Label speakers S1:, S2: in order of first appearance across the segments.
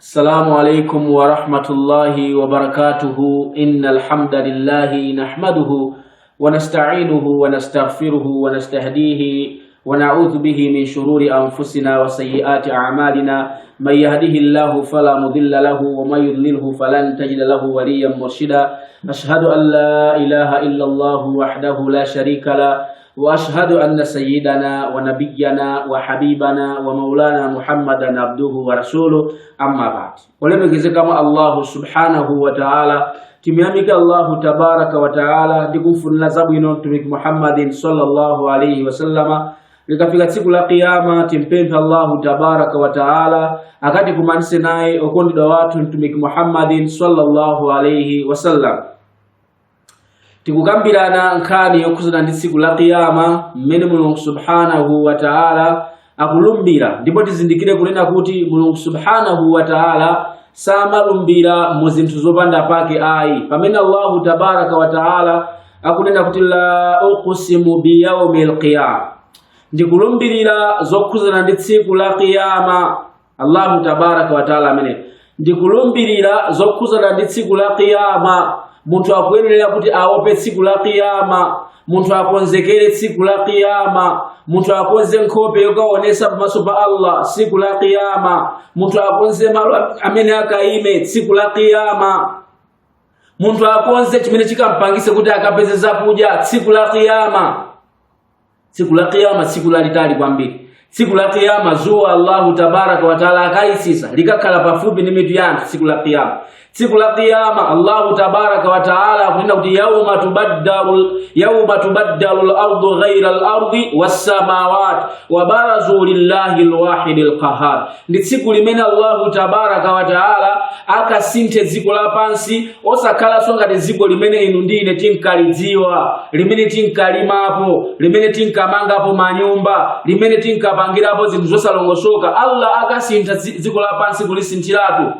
S1: السلام عليكم ورحمة الله وبركاته. إن الحمد لله نحمده ونستعينه ونستغفره ونستهديه ونعوذ به من شرور أنفسنا وسيئات أعمالنا. من يهده الله فلا مضل له ومن يضلله فلن تجد له وليا مرشدا. أشهد أن لا إله إلا الله وحده لا شريك له وأشهد أن سيدنا ونبينا وحبيبنا ومولانا محمدا عبده ورسوله. أما بعد. ولمكزكما الله سبحانه وتعالى تميامك الله تبارك وتعالى دكفنا زبينو تمك محمد صلى الله عليه وسلم likafika siku la kiyama timpenda Allah tabaraka wa taala akati kumanise naye okondwa watu mtumiki Muhammadin sallallahu alayhi wasallam. Tikugambirana nkani yokuzana ndi siku la kiyama mmene Mulungu subhanahu wa taala akulumbira, ndipo tizindikire kunena kuti Mulungu subhanahu wa taala samalumbira mu zinthu zopanda pake ayi. Pamene Allah tabaraka wa taala akunena kuti la uqsimu bi yawmil qiyamah, ndikulumbirira zokuzana ndi tsiku la kiyama. Allah tabaraka wa taala amene ndikulumbirira zokuzana ndi tsiku la kiyama. Munthu akuyenera kuti aope tsiku la kiyama, munthu akonzekere tsiku la kiyama, munthu akonze nkhope yokaonesa pamaso pa Allah tsiku la kiyama, munthu akonze malo amene akaime tsiku la kiyama, munthu akonze chimene chikampangise kuti akapeze zakudya tsiku la kiyama. Siku la kiyama siku lalitali kwambiri. Siku la kiyama zuwa Allah tabaraka wa taala akaisisa likakhala pafupi ndi mitu yanthu siku la kiyama. Siku la kiyama Allah tabaraka wa taala akunena kuti yawma tubaddalu al-ardu ghayra al-ardi was-samawati wa barazu lillahi al-wahid al-qahhar. Ndi tsiku limene Allah tabaraka wa taala akasinthe dziko lapansi osakhala ngati dziko limene inu ndine tinkalidziwa, limene tinkalimapo, limene tinkamangapo manyumba, limene tinkapangirapo zinthu zosalongosoka. Allah akasintha dziko lapansi kulisinthiratu.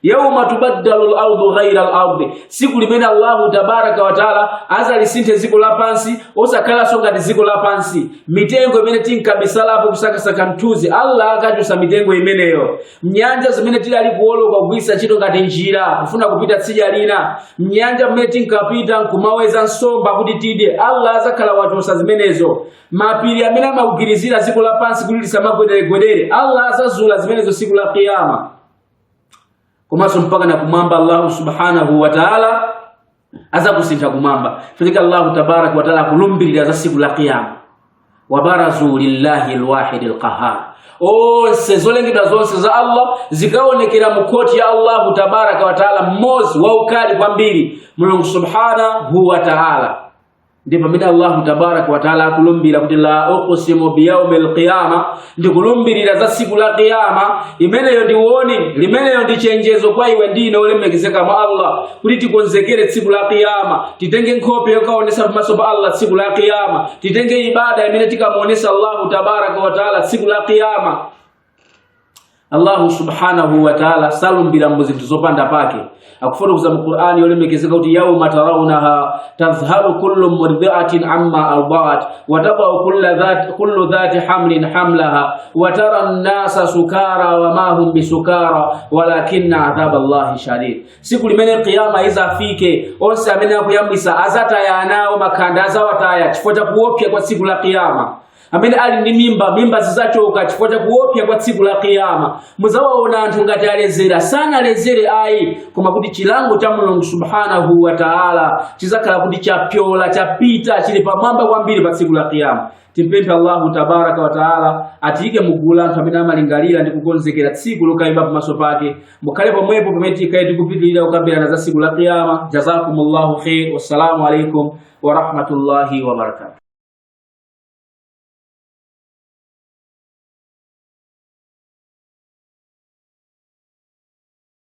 S1: Yawma tubaddalu al-ardu ghayra al-ardi, siku limene Allah tabaraka wa taala azalisinthe dziko lapansi osakhala ngati dziko lapansi. Mitengo imene tinkabisalapo kusakasaka mtuzi Allah akachusa mitengo imeneyo. Mnyanja zimene tilali kuoloka kugwisa ntchito ngati njira kufuna kupita tsidya lina, mnyanja mmene tinkapita nkumaweza nsomba kuti tidye Allah azakhala wachosa zimenezo. Mapiri amene amakugirizira dziko lapansi kuti lisamagwedere Allah azazula zimenezo siku la kiyama. Kumaso mpaka na kumwamba Allah subhanahu wa ta'ala aza kusintha kumwamba. Fika Allah tabarak wa ta'ala kulumbirira za siku la kiyama. Wa barazu lillahi alwahid alqahhar. Zolengedwa zonse za Allah zikaonekera mukoti ya Allah tabarak wa ta'ala mmozi wa ukali kwambiri, Mulungu subhanahu wa ta'ala. Ndipo pamene Allah tabaraka wa taala akulumbira kuti la uqsimu bi yawmil qiyama, ndikulumbirira za siku la kiyama. Imeneyo ndi warning, limeneyo ndi chenjezo kwa iwe ndine olemekezeka mwa Allah kuti tikonzekere tsiku la kiyama, titenge nkhope yokaonesa pamaso pa Allah tsiku la kiyama, titenge ibada imene tikamuonesa Allah tabaraka wa taala tsiku la kiyama. Allah subhanahu wa ta'ala salumbira muzinthu zopanda pake. Akufotokoza mu Qur'ani yolemekezeka kuti yawma tarawunaha tadhharu kullu murdi'atin amma arda'at wa tadau kullu dhati hamlin hamlaha wa tara an-nasa sukara wa ma hum bisukara walakinna adhab Allahi shadid. Siku limene kiyama izafike onse amene akuyambisa azataya nawo makanda azawataya chifukwa cha kuopya kwa siku la kiyama. Amene ali ndi mimba zizachoka chifukwa cha kuopya kwa tsiku la kiyama. Muzawaona anthu ngati alezera, sana alezere ayi, koma kuti chilango cha Mulungu subhanahu wa ta'ala chizakhala kuti chapyola chapita chili pamwamba kwambiri pa tsiku la kiyama. Timpempha Allah tabaraka wa ta'ala atiyike mugula anthu amene amalingalira ndi kukonzekera tsiku lokayima pamaso pake. Mukhale pomwepo pamene tikaye tikupitirira kukambirana za tsiku la kiyama. Jazakumullahu khair. Wassalamu alaikum wa rahmatullahi wa barakatuh.